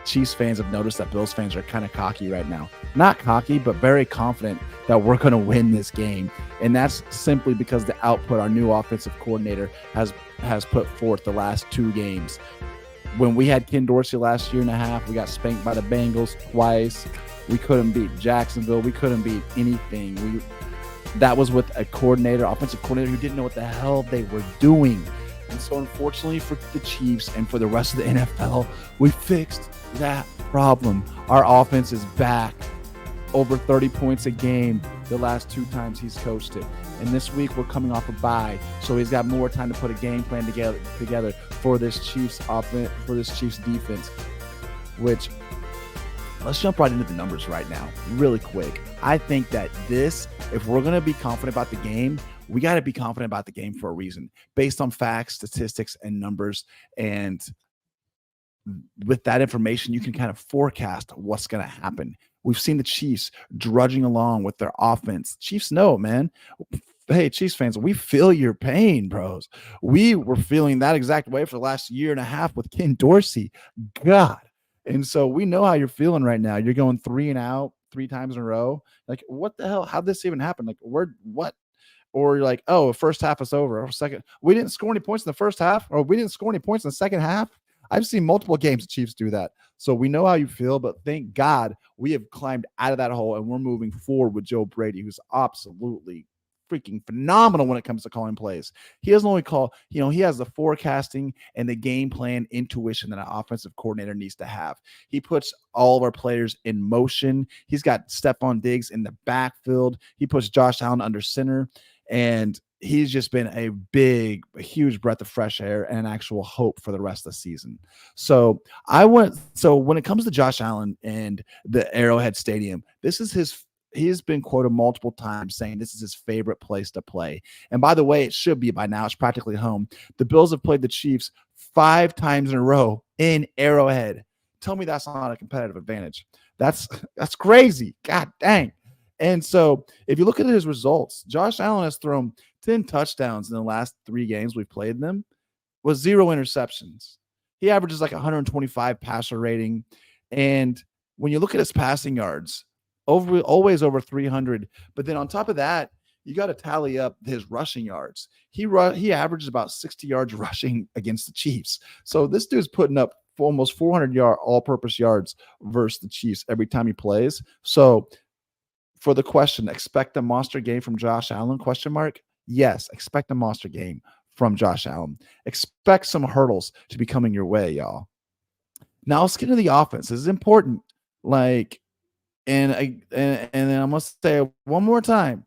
Chiefs fans have noticed that Bills fans are kind of cocky right now. Not cocky, but very confident that we're going to win this game. And that's simply because the output our new offensive coordinator has put forth the last 2 games. When we had Ken Dorsey last year and a half, we got spanked by the Bengals twice. We couldn't beat Jacksonville. We couldn't beat anything. That was with a offensive coordinator who didn't know what the hell they were doing. And so unfortunately for the Chiefs and for the rest of the NFL, we fixed that problem. Our offense is back. Over 30 points a game the last 2 times he's coached it. And this week we're coming off a bye, so he's got more time to put a game plan together for this Chiefs offense, for this Chiefs defense. Which, let's jump right into the numbers right now, really quick. I think that if we're going to be confident about the game, we got to be confident about the game for a reason, based on facts, statistics, and numbers. And with that information, you can kind of forecast what's going to happen. We've seen the Chiefs drudging along with their offense. Chiefs know, man. Hey, Chiefs fans, we feel your pain, bros. We were feeling that exact way for the last year and a half with Ken Dorsey. God. And so we know how you're feeling right now. You're going 3 and out 3 times in a row. Like, what the hell? How'd this even happen? Like, what? Or you're like, oh, first half is over. Or second, we didn't score any points in the first half, or we didn't score any points in the second half. I've seen multiple games the Chiefs do that. So we know how you feel, but thank God we have climbed out of that hole and we're moving forward with Joe Brady, who's absolutely freaking phenomenal when it comes to calling plays. He doesn't only call, he has the forecasting and the game plan intuition that an offensive coordinator needs to have. He puts all of our players in motion. He's got Stefon Diggs in the backfield. He puts Josh Allen under center, and he's just been a huge breath of fresh air and an actual hope for the rest of the season. So when it comes to Josh Allen and the Arrowhead Stadium, he's been quoted multiple times saying this is his favorite place to play. And by the way, it should be by now. It's practically home. The Bills have played the Chiefs 5 times in a row in Arrowhead. Tell me that's not a competitive advantage. That's crazy. God dang. And so if you look at his results, Josh Allen has thrown 10 touchdowns in the last 3 games we've played them with 0 interceptions. He averages like 125 passer rating. And when you look at his passing yards, always over 300. But then on top of that, you got to tally up his rushing yards. He averages about 60 yards rushing against the Chiefs. So this dude's putting up almost 400 all-purpose yards versus the Chiefs every time he plays. So for the question, expect a monster game from Josh Allen, ? Yes, expect a monster game from Josh Allen. Expect some hurdles to be coming your way, y'all. Now let's get into the offense. This is important. And then I must say one more time,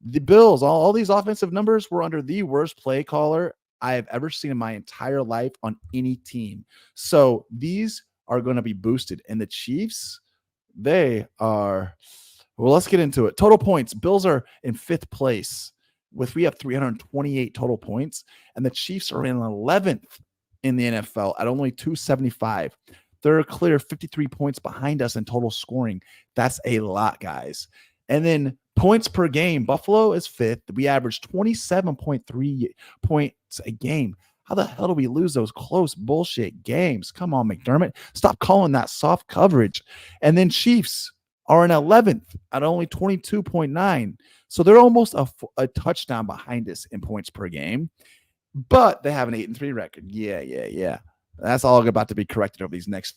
the Bills, all these offensive numbers were under the worst play caller I have ever seen in my entire life on any team. So these are going to be boosted. And the Chiefs, they are, well, let's get into it. Total points. Bills are in 5th place we have 328 total points, and the Chiefs are in 11th in the NFL at only 275. They're a clear 53 points behind us in total scoring. That's a lot, guys. And then points per game, Buffalo is 5th. We average 27.3 points a game. How the hell do we lose those close bullshit games? Come on, McDermott. Stop calling that soft coverage. And then Chiefs are in 11th at only 22.9. So they're almost a touchdown behind us in points per game. But they have an 8-3 record. Yeah. That's all about to be corrected over these next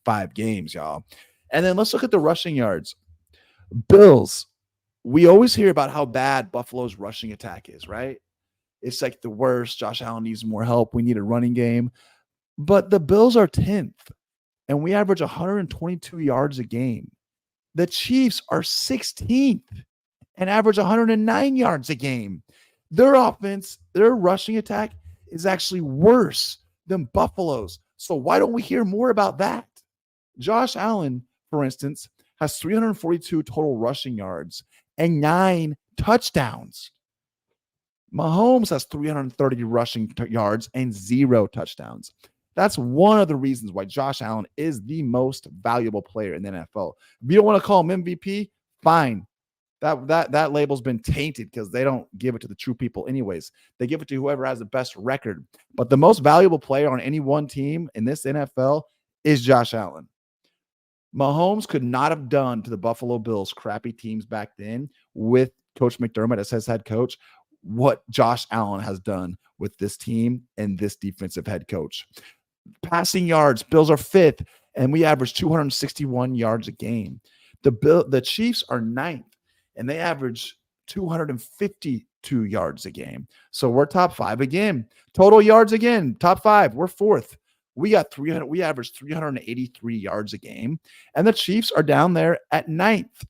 5 games, y'all. And then let's look at the rushing yards. Bills, we always hear about how bad Buffalo's rushing attack is, right? It's like the worst. Josh Allen needs more help. We need a running game. But the Bills are 10th, and we average 122 yards a game. The Chiefs are 16th and average 109 yards a game. Their offense, their rushing attack is actually worse than Buffalo's. So why don't we hear more about that? Josh Allen, for instance, has 342 total rushing yards and 9 touchdowns. Mahomes has 330 rushing yards and 0 touchdowns. That's one of the reasons why Josh Allen is the most valuable player in the NFL. If you don't want to call him MVP, fine. That label's been tainted because they don't give it to the true people anyways. They give it to whoever has the best record. But the most valuable player on any one team in this NFL is Josh Allen. Mahomes could not have done to the Buffalo Bills, crappy teams back then, with Coach McDermott as his head coach, what Josh Allen has done with this team and this defensive head coach. Passing yards, Bills are fifth, and we average 261 yards a game. The Chiefs are ninth, and they average 252 yards a game. So we're top five again. Total yards again, top five. We're fourth. We got 300. We average 383 yards a game, and the Chiefs are down there at ninth,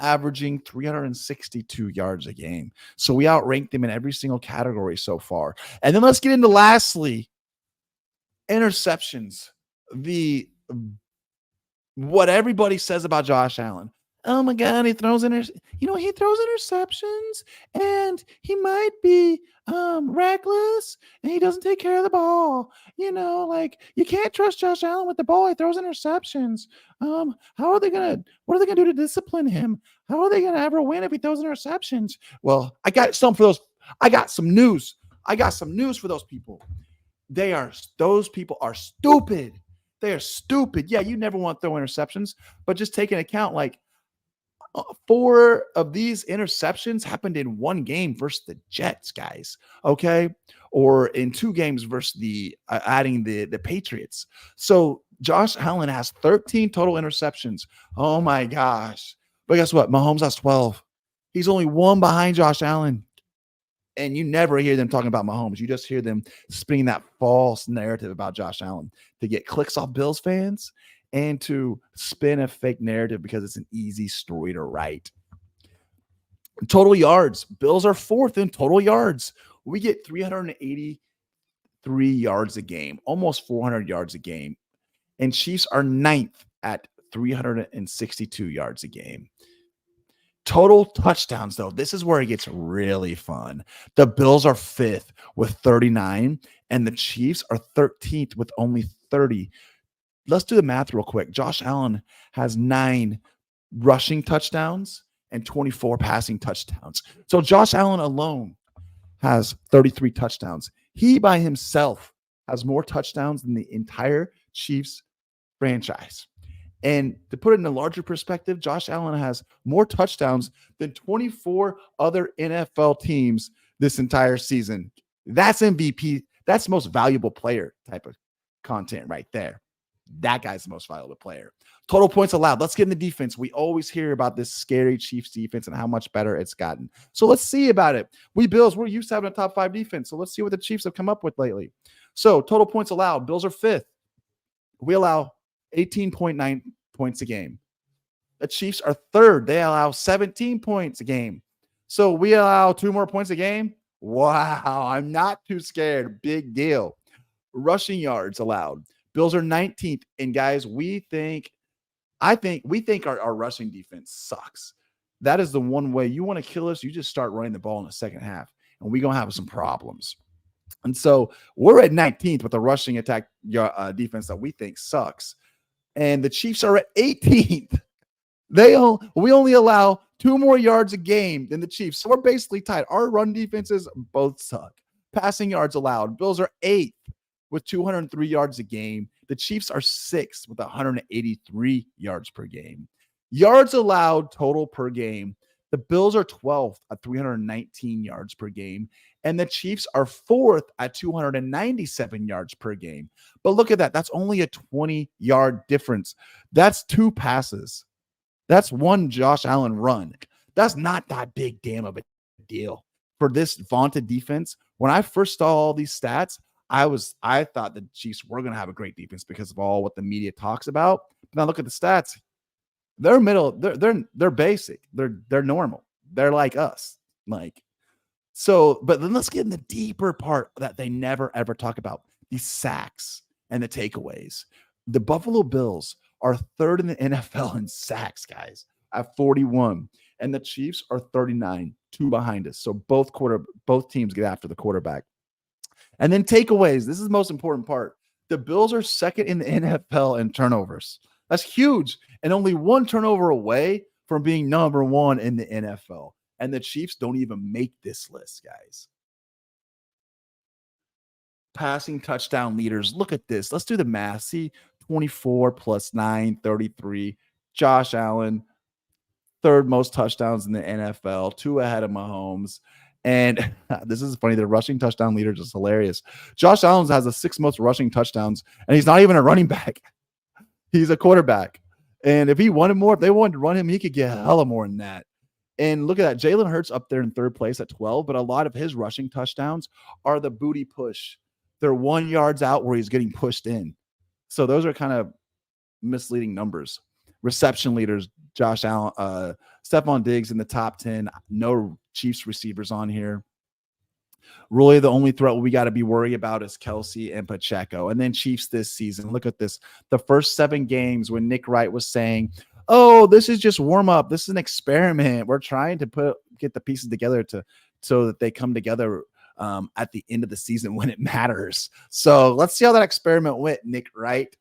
averaging 362 yards a game. So we outrank them in every single category so far. And then let's get into lastly, interceptions. The what everybody says about Josh Allen. Oh my God, he throws he throws interceptions, and he might be reckless, and he doesn't take care of the ball. Like, you can't trust Josh Allen with the ball. He throws interceptions. What are they gonna do to discipline him? How are they gonna ever win if he throws interceptions? Well, I got some for those. I got some news. For those people. Those people are stupid. They are stupid. Yeah, you never want to throw interceptions, but just take into account, like, 4 of these interceptions happened in one game versus the Jets, guys. Okay, or in 2 games versus adding the Patriots. So Josh Allen has 13 total interceptions. Oh my gosh! But guess what? Mahomes has 12. He's only one behind Josh Allen. And you never hear them talking about Mahomes. You just hear them spinning that false narrative about Josh Allen to get clicks off Bills fans and to spin a fake narrative because it's an easy story to write. Total yards. Bills are fourth in total yards. We get 383 yards a game, almost 400 yards a game. And Chiefs are ninth at 362 yards a game. Total touchdowns, though, this is where it gets really fun. The Bills are fifth with 39, and the Chiefs are 13th with only 30. Let's do the math real quick. Josh Allen has 9 rushing touchdowns and 24 passing touchdowns. So Josh Allen alone has 33 touchdowns. He by himself has more touchdowns than the entire Chiefs franchise. And to put it in a larger perspective, Josh Allen has more touchdowns than 24 other NFL teams this entire season. That's MVP. That's most valuable player type of content right there. That guy's the most valuable player. Total points allowed. Let's get in the defense. We always hear about this scary Chiefs defense and how much better it's gotten. So let's see about it. We're used to having a top 5 defense. So let's see what the Chiefs have come up with lately. So total points allowed. Bills are fifth. We allow 18.9 points a game. The Chiefs are third. They allow 17 points a game. So we allow 2 more points a game. Wow, I'm not too scared. Big deal. Rushing yards allowed. Bills are 19th. And guys, we think our rushing defense sucks. That is the one way you want to kill us. You just start running the ball in the second half, and we're going to have some problems. And so we're at 19th with a rushing attack defense that we think sucks. And the Chiefs are at 18th. We only allow 2 more yards a game than the Chiefs. So we're basically tied. Our run defenses both suck. Passing yards allowed. Bills are 8th with 203 yards a game. The Chiefs are 6th with 183 yards per game. Yards allowed total per game. The Bills are 12th at 319 yards per game. And the Chiefs are 4th at 297 yards per game. But look at that. That's only a 20-yard difference. That's 2 passes. That's 1 Josh Allen run. That's not that big damn of a deal for this vaunted defense. When I first saw all these stats, I thought the Chiefs were going to have a great defense because of all what the media talks about. But now look at the stats. They're middle. They're basic. They're normal. They're like us. But then let's get in the deeper part that they never ever talk about: these sacks and the takeaways. The Buffalo Bills are 3rd in the NFL in sacks, guys, at 41, and the Chiefs are 39, 2 behind us. So both teams get after the quarterback. And then takeaways. This is the most important part. The Bills are 2nd in the NFL in turnovers. That's huge, and only 1 turnover away from being number 1 in the NFL. And the Chiefs don't even make this list, guys. Passing touchdown leaders. Look at this. Let's do the math. See, 24 plus 9, 33. Josh Allen, third most touchdowns in the NFL, 2 ahead of Mahomes. And this is funny. The rushing touchdown leader is hilarious. Josh Allen has the 6th most rushing touchdowns, and he's not even a running back. He's a quarterback. And if he wanted more, if they wanted to run him, he could get hella more than that. And look at that. Jalen Hurts up there in 3rd place at 12, but a lot of his rushing touchdowns are the booty push. They're 1 yards out where he's getting pushed in. So those are kind of misleading numbers. Reception leaders, Josh Allen, Stefon Diggs in the top 10. No Chiefs receivers on here. Really, the only threat we got to be worried about is Kelce and Pacheco. And then Chiefs this season. Look at this. The first 7 games when Nick Wright was saying, oh, this is just warm up. This is an experiment. We're trying to get the pieces together so that they come together at the end of the season when it matters. So let's see how that experiment went, Nick Wright.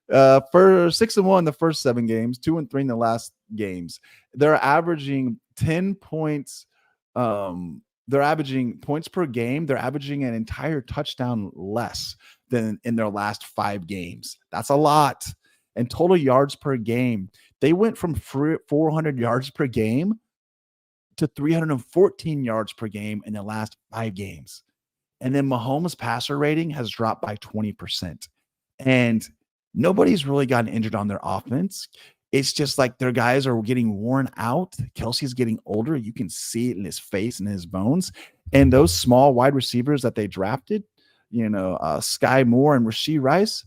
For 6-1 the first 7 games, 2-3 in the last games. They're averaging 10 points. They're averaging points per game. They're averaging an entire touchdown less than in their last 5 games. That's a lot. And total yards per game, they went from 400 yards per game to 314 yards per game in the last 5 games. And then Mahomes' passer rating has dropped by 20%. And nobody's really gotten injured on their offense. It's just like their guys are getting worn out. Kelce's getting older. You can see it in his face and his bones. And those small wide receivers that they drafted, Sky Moore and Rashee Rice,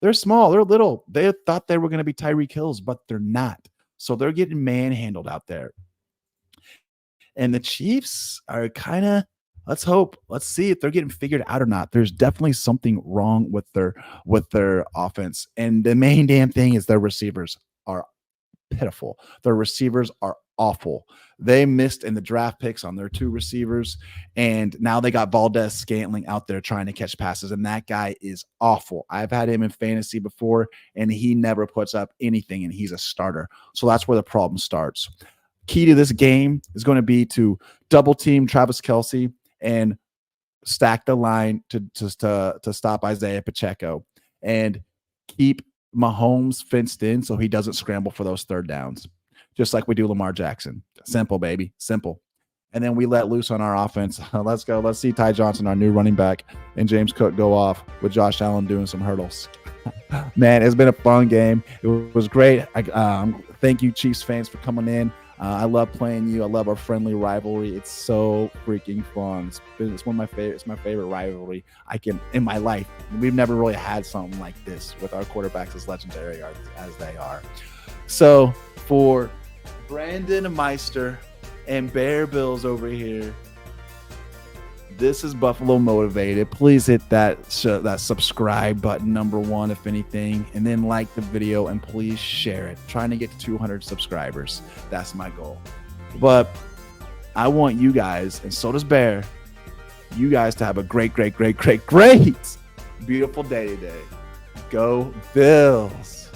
they're small. They're little. They thought they were going to be Tyreek Hills, but they're not. So they're getting manhandled out there. And the Chiefs are kind of, let's see if they're getting figured out or not. There's definitely something wrong with their offense. And the main damn thing is their receivers are pitiful. Their receivers are awful. They missed in the draft picks on their 2 receivers, and now they got Valdez-Scantling out there trying to catch passes, and that guy is awful. I've had him in fantasy before, and he never puts up anything, and he's a starter. So that's where the problem starts. Key to this game is going to be to double team Travis Kelce and stack the line to stop Isaiah Pacheco and keep Mahomes fenced in so he doesn't scramble for those 3rd downs, just like we do Lamar Jackson. Simple, baby. Simple. And then we let loose on our offense. Let's go. Let's see Ty Johnson, our new running back, and James Cook go off with Josh Allen doing some hurdles. Man, it's been a fun game. It was great. Thank you, Chiefs fans, for coming in. I love playing you. I love our friendly rivalry. It's so freaking fun. It's one of my favorite. It's my favorite rivalry in my life. We've never really had something like this with our quarterbacks as legendary as they are. So for Brandon Meister and Bear Bills over here, this is Buffalo Motivated. Please hit that subscribe button, number 1, if anything, and then like the video and please share it. Trying to get to 200 subscribers. That's my goal. But I want you guys, and so does Bear, you guys to have a great, beautiful day today. Go Bills.